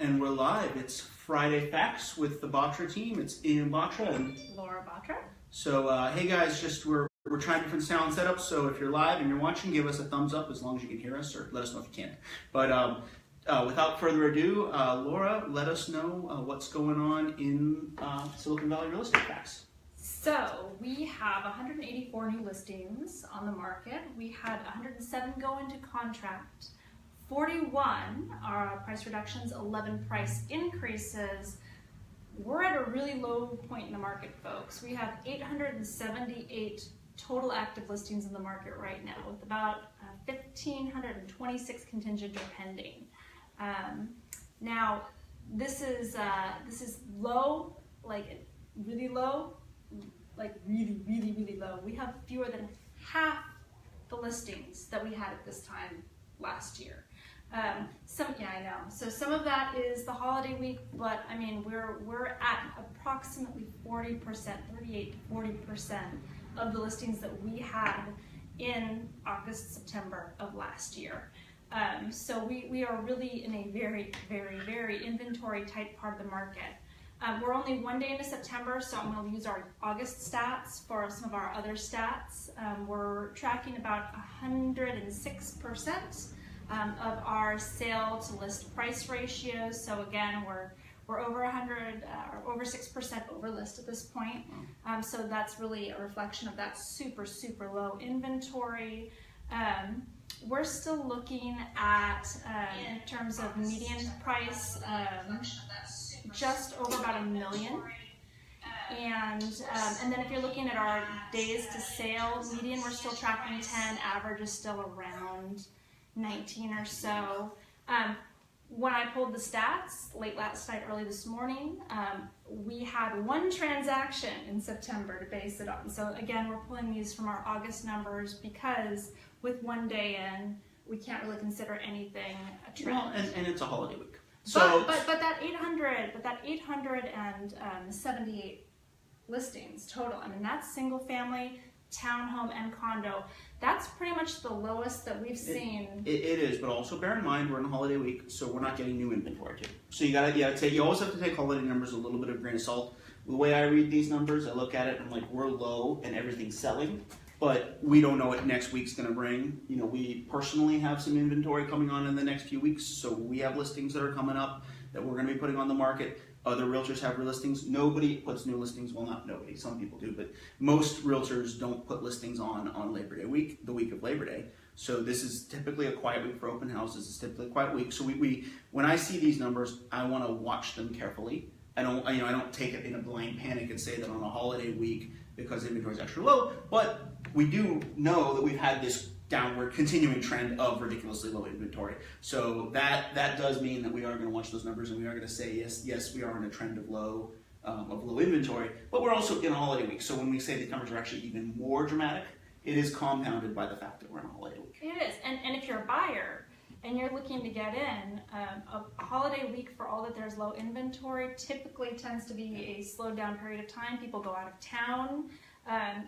And we're live. It's Friday Facts with the Batra team. It's Ian Batra and Laura Batra. So, hey guys, we're trying different sound setups. So if you're live and you're watching, give us a thumbs up as long as you can hear us, or let us know if you can't. But without further ado, Laura, let us know what's going on in Silicon Valley real estate facts. So we have 184 new listings on the market. We had 107 go into contract. 41 are price reductions, 11 price increases. We're at a really low point in the market, folks. We have 878 total active listings in the market right now, with about 1,526 contingent or pending. Now, this is low, like really low, like really low. We have fewer than half the listings that we had at this time last year. Yeah, I know. So some of that is the holiday week, but I mean, we're at approximately 40%, 38 to 40% of the listings that we had in August, September of last year. So we are really in a very inventory tight part of the market. We're only one day into September, so I'm going to use our August stats for some of our other stats. We're tracking about 106% of our sale to list price ratios. So again, we're over 100 or over 6% over list at this point. So that's really a reflection of that super low inventory. We're still looking at, in terms of median price, just over about $1 million. And then if you're looking at our days to sale median, we're still tracking 10, average is still around 19 or so. When I pulled the stats late last night, early this morning, we had one transaction in September to base it on. So again, we're pulling these from our August numbers because with one day in, we can't really consider anything a trend. Well, and it's a holiday week. So, but that 878 listings total. I mean, that's single family, townhome, and condo. That's pretty much the lowest that we've seen. It is, but also bear in mind we're in a holiday week, so we're not getting new inventory too. So you always have to take holiday numbers with a little bit of a grain of salt. The way I read these numbers, I look at it and I'm like, we're low and everything's selling, but we don't know what next week's going to bring. You know, we personally have some inventory coming on in the next few weeks, so we have listings that are coming up that we're going to be putting on the market. Other realtors have listings. Nobody puts new listings. Well, not nobody. Some people do, but most realtors don't put listings on Labor Day week, the week of Labor Day. So this is typically a quiet week for open houses. It's typically a quiet week. So when I see these numbers, I want to watch them carefully. I don't take it in a blind panic and say that on a holiday week because inventory is extra low. But we do know that we've had this downward continuing trend of ridiculously low inventory. So that does mean that we are going to watch those numbers and we are going to say yes, we are in a trend of low inventory, but we're also in a holiday week. So when we say the numbers are actually even more dramatic, it is compounded by the fact that we're in a holiday week. It is, and if you're a buyer and you're looking to get in, a holiday week for all that there's low inventory typically tends to be a slowed down period of time. People go out of town.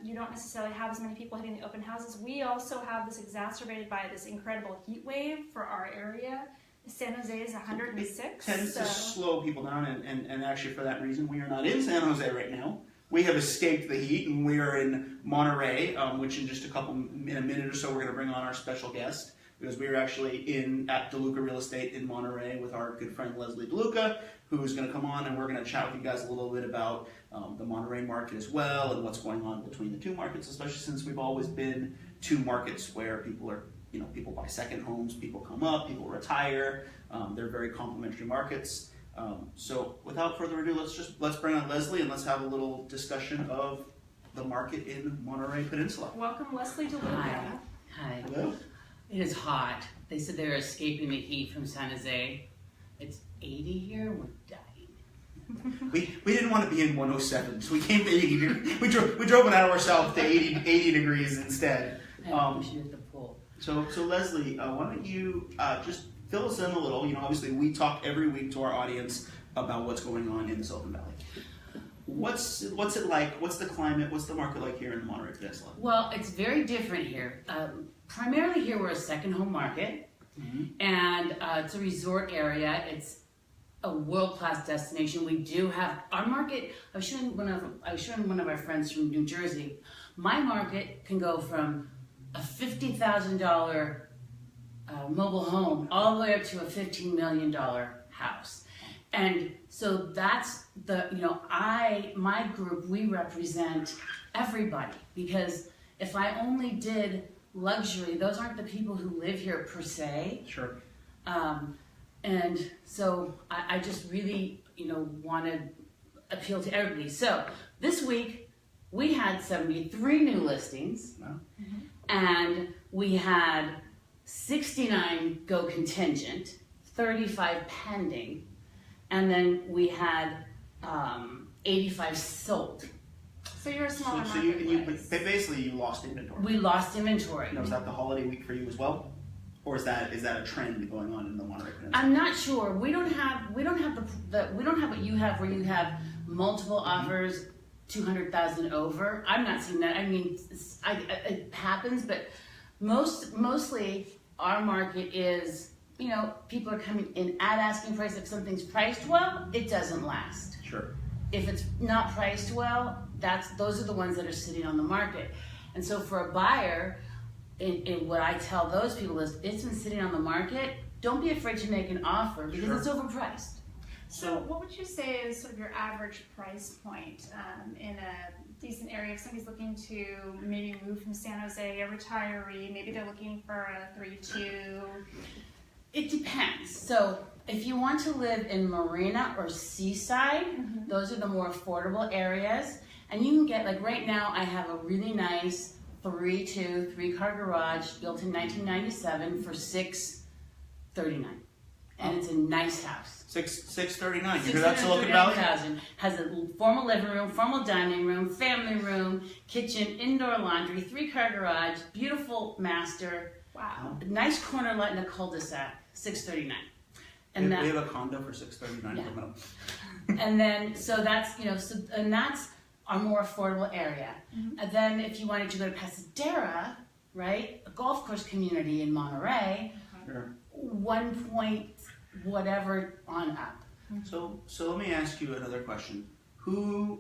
You don't necessarily have as many people hitting the open houses. We also have this exacerbated by this incredible heat wave for our area. San Jose is 106. It tends to slow people down, and actually for that reason, we are not in San Jose right now. We have escaped the heat, and we are in Monterey, which in a minute or so, we're going to bring on our special guest, because we are actually at Deluca Real Estate in Monterey with our good friend Leslie Deluca, who is going to come on, and we're going to chat with you guys a little bit about the Monterey market as well, and what's going on between the two markets, especially since we've always been two markets where people buy second homes, people come up, people retire. They're very complementary markets. So without further ado, let's bring on Leslie and let's have a little discussion of the market in Monterey Peninsula. Welcome, Leslie Deluca. Hi. Hello. It is hot. They said they're escaping the heat from San Jose. It's 80 here. We're dying. We didn't want to be in 107, so we came to 80. We drove an hour south to 80 degrees instead. We should hit the pool. So Leslie, why don't you just fill us in a little? You know, obviously we talk every week to our audience about what's going on in the Silicon Valley. What's it like? What's the climate? What's the market like here in the Monterey Peninsula? Well, it's very different here. Primarily here we're a second home market, and it's a resort area. It's a world-class destination. We do have our market. I was showing one of our friends from New Jersey. My market can go from a $50,000 mobile home all the way up to a $15 million house. And so that's my group, we represent everybody, because if I only did luxury, those aren't the people who live here per se. Sure. And so I just really, want to appeal to everybody. So this week we had 73 new listings. Wow. And we had 69 go contingent, 35 pending, and then we had 85 sold. So you're a smaller So marketplace. basically you lost inventory. We lost inventory. Now, is that the holiday week for you as well, or is that a trend going on in the Monterey Peninsula? I'm not sure. We don't have what you have, where you have multiple offers, 200,000 over. I'm not seeing that. I mean, it happens, but mostly our market is, people are coming in at asking price. If something's priced well, it doesn't last. Sure. If it's not priced well, those are the ones that are sitting on the market. And so for a buyer, in what I tell those people is, it's been sitting on the market. Don't be afraid to make an offer, because it's overpriced. So what would you say is sort of your average price point in a decent area? If somebody's looking to maybe move from San Jose, a retiree, maybe they're looking for a 3-2. It depends. So if you want to live in Marina or Seaside, those are the more affordable areas. And you can get, like right now, I have a really nice 3-2, 3-car garage built in 1997 for $639, and it's a nice house. $639. You hear that, Silicon Valley? $639,000. Has a formal living room, formal dining room, family room, kitchen, indoor laundry, 3-car garage, beautiful master. Wow. Nice corner lot in a cul-de-sac. $639. And we have a condo for $639 per month. And then, so that's, and that's our more affordable area. And then if you wanted to go to Pasadena, right, a golf course community in Monterey, Sure. 1 point whatever on up. So let me ask you another question. Who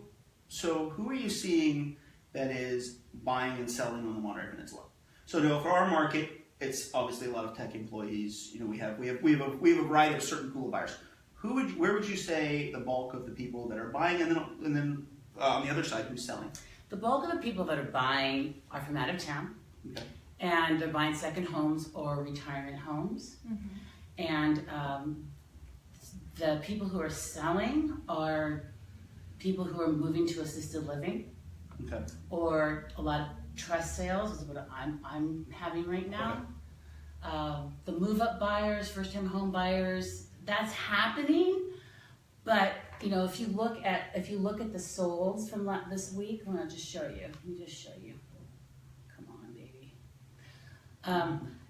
are you seeing that is buying and selling on the Monterey Peninsula? So for our market, it's obviously a lot of tech employees. We have a variety of certain pool of buyers. Where would you say the bulk of the people that are buying, and then on the other side, who's selling? The bulk of the people that are buying are from out of town. Okay. And they're buying second homes or retirement homes. And the people who are selling are people who are moving to assisted living. Okay. Or a lot of trust sales is what I'm having right now. The move-up buyers, first-time home buyers, that's happening. But if you look at the solds from this week, I'm gonna just show you. Let me just show you. Come on, baby.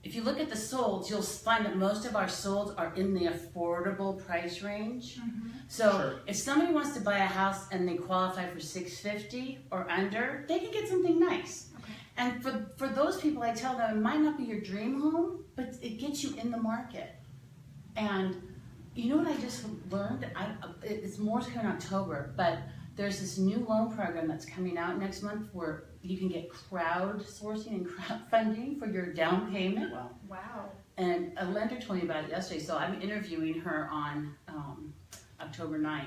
If you look at the solds, you'll find that most of our solds are in the affordable price range. So if somebody wants to buy a house and they qualify for $650 or under, they can get something nice. And for those people, I tell them, it might not be your dream home, but it gets you in the market. And you know what I just learned? It's more to come in October, but there's this new loan program that's coming out next month where you can get crowdsourcing and crowdfunding for your down payment. Wow. And a lender told me about it yesterday, so I'm interviewing her on October 9th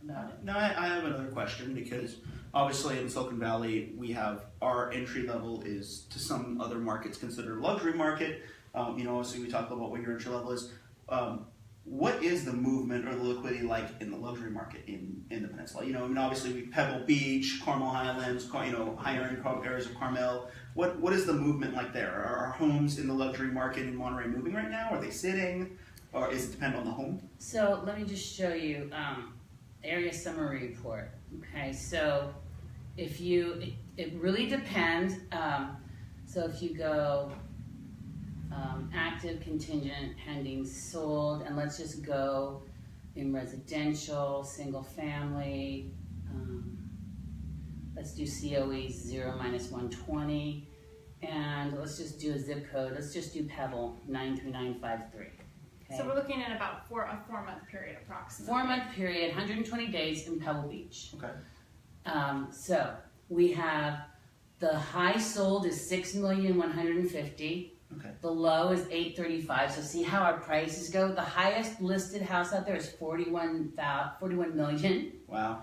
about it. Now I have another question, because obviously in Silicon Valley we have our entry level is to some other markets considered a luxury market. Obviously we talk about what your entry level is. What is the movement or the liquidity like in the luxury market in the peninsula? Obviously we Pebble Beach, Carmel Highlands, higher end areas of Carmel. What is the movement like there? Are homes in the luxury market in Monterey moving right now? Are they sitting? Or is it depend on the home? So let me just show you area summary report. Okay, so it really depends. So if you go active, contingent, pending, sold, and let's just go in residential, single family. Let's do COE 0-120, and let's just do a zip code. Let's just do Pebble 93953. Okay. So we're looking at about a 4-month period approximately. 4-month period, 120 days in Pebble Beach. Okay. So we have the high sold is 6,150,000. Okay. The low is 835. So see how our prices go. The highest listed house out there is 41 million, Wow.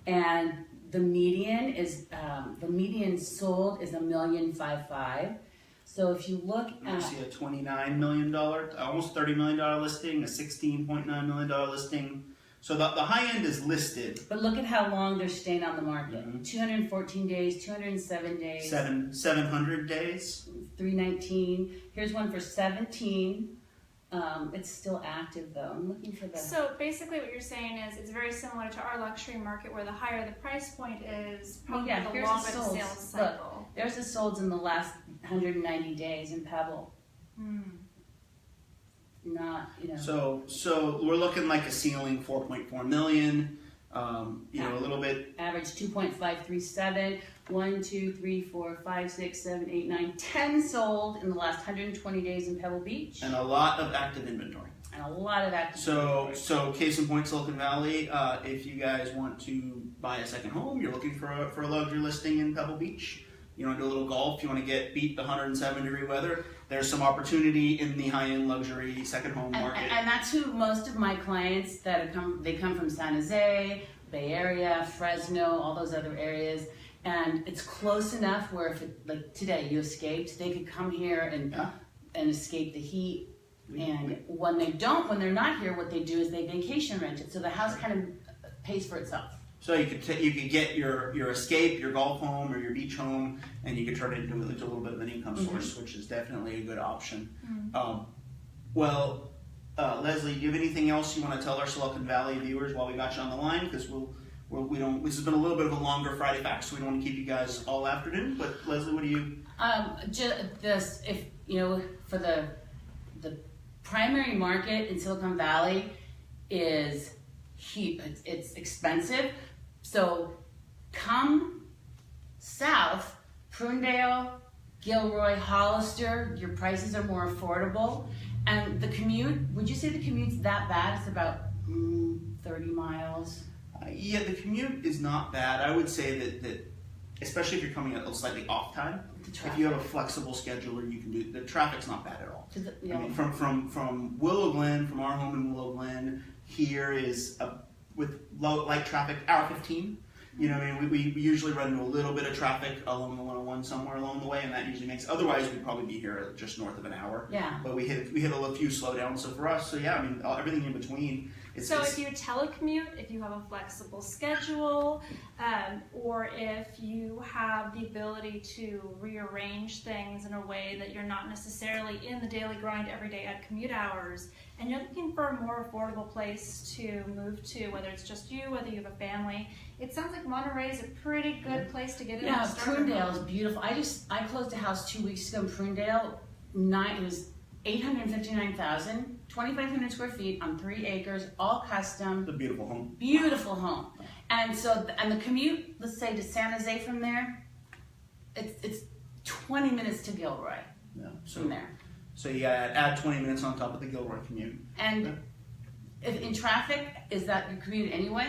and the median sold is 1,055,000. So if you look I at see a $29 million, almost $30 million listing, a $16.9 million listing. So the high end is listed. but look at how long they're staying on the market. Mhm. 214 days, 207 days, 700 days. 319. Here's one for 17. It's still active though. I'm looking for the. So basically what you're saying is it's very similar to our luxury market where the higher the price point is, probably yeah, the here's longer the the solds. sales cycle. There's the solds in the last 190 days in Pebble. Not, So we're looking like a ceiling 4.4 million. A little bit. average 2.537. 1, 2, 3, 4, 5, 6, 7, 8, 9, 10 sold in the last 120 days in Pebble Beach. And a lot of active inventory. And a lot of active So inventory. case in point, Silicon Valley. If you guys want to buy a second home, you're looking for a luxury listing in Pebble Beach. You want to do a little golf. You want to beat the 107-degree weather. There's some opportunity in the high-end luxury second home market. And that's who most of my clients that come from San Jose, Bay Area, Fresno, all those other areas. And it's close enough where if like today you escaped, they could come here and escape the heat. And when they're not here, what they do is they vacation rent it. So the house kind of pays for itself. So you could get your escape, your golf home, or your beach home, and you could turn it into a little bit of an income source, which is definitely a good option. Leslie, do you have anything else you want to tell our Silicon Valley viewers while we got you on the line? Because we don't. This has been a little bit of a longer Friday Facts, so we don't want to keep you guys all afternoon. But Leslie, what do you? For the primary market in Silicon Valley is huge. It's expensive. So come south, Prunedale, Gilroy, Hollister, your prices are more affordable. And the commute, would you say the commute's that bad? It's about 30 miles. Yeah, the commute is not bad. I would say that especially if you're coming at a slightly off time, if you have a flexible schedule, or you can do the traffic's not bad at all. I mean, from Willow Glen, from our home in Willow Glen, here is with light traffic, hour 15. You know, I mean, we usually run into a little bit of traffic along the 101 somewhere along the way, and that usually makes. Otherwise, we'd probably be here just north of an hour. Yeah. But we hit a few slowdowns. So for us, I mean, everything in between. If you telecommute, if you have a flexible schedule, or if you have the ability to rearrange things in a way that you're not necessarily in the daily grind every day at commute hours, and you're looking for a more affordable place to move to, whether it's just you, whether you have a family, it sounds like Monterey is a pretty good place to get in. Yeah, Prunedale is beautiful. I closed a house 2 weeks ago in Prunedale. It was 859,000, 2,500 square feet on 3 acres, all custom. It's a beautiful home. Beautiful home. And so, and the commute, let's say to San Jose from there, it's 20 minutes to Gilroy from there. So you gotta add 20 minutes on top of the Gilroy commute. And if in traffic, is that your commute anyway?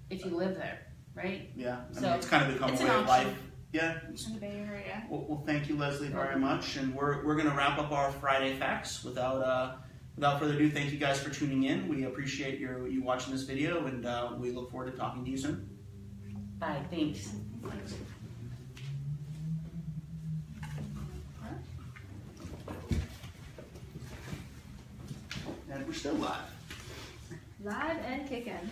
If you live there, right? Yeah, I So mean, it's kind of become a way of life. Yeah. In the Bay Area. Well, thank you, Leslie, very much. And we're going to wrap up our Friday Facts. Without further ado, thank you guys for tuning in. We appreciate you watching this video, and we look forward to talking to you soon. Bye, thanks. And we're still live. Live and kicking.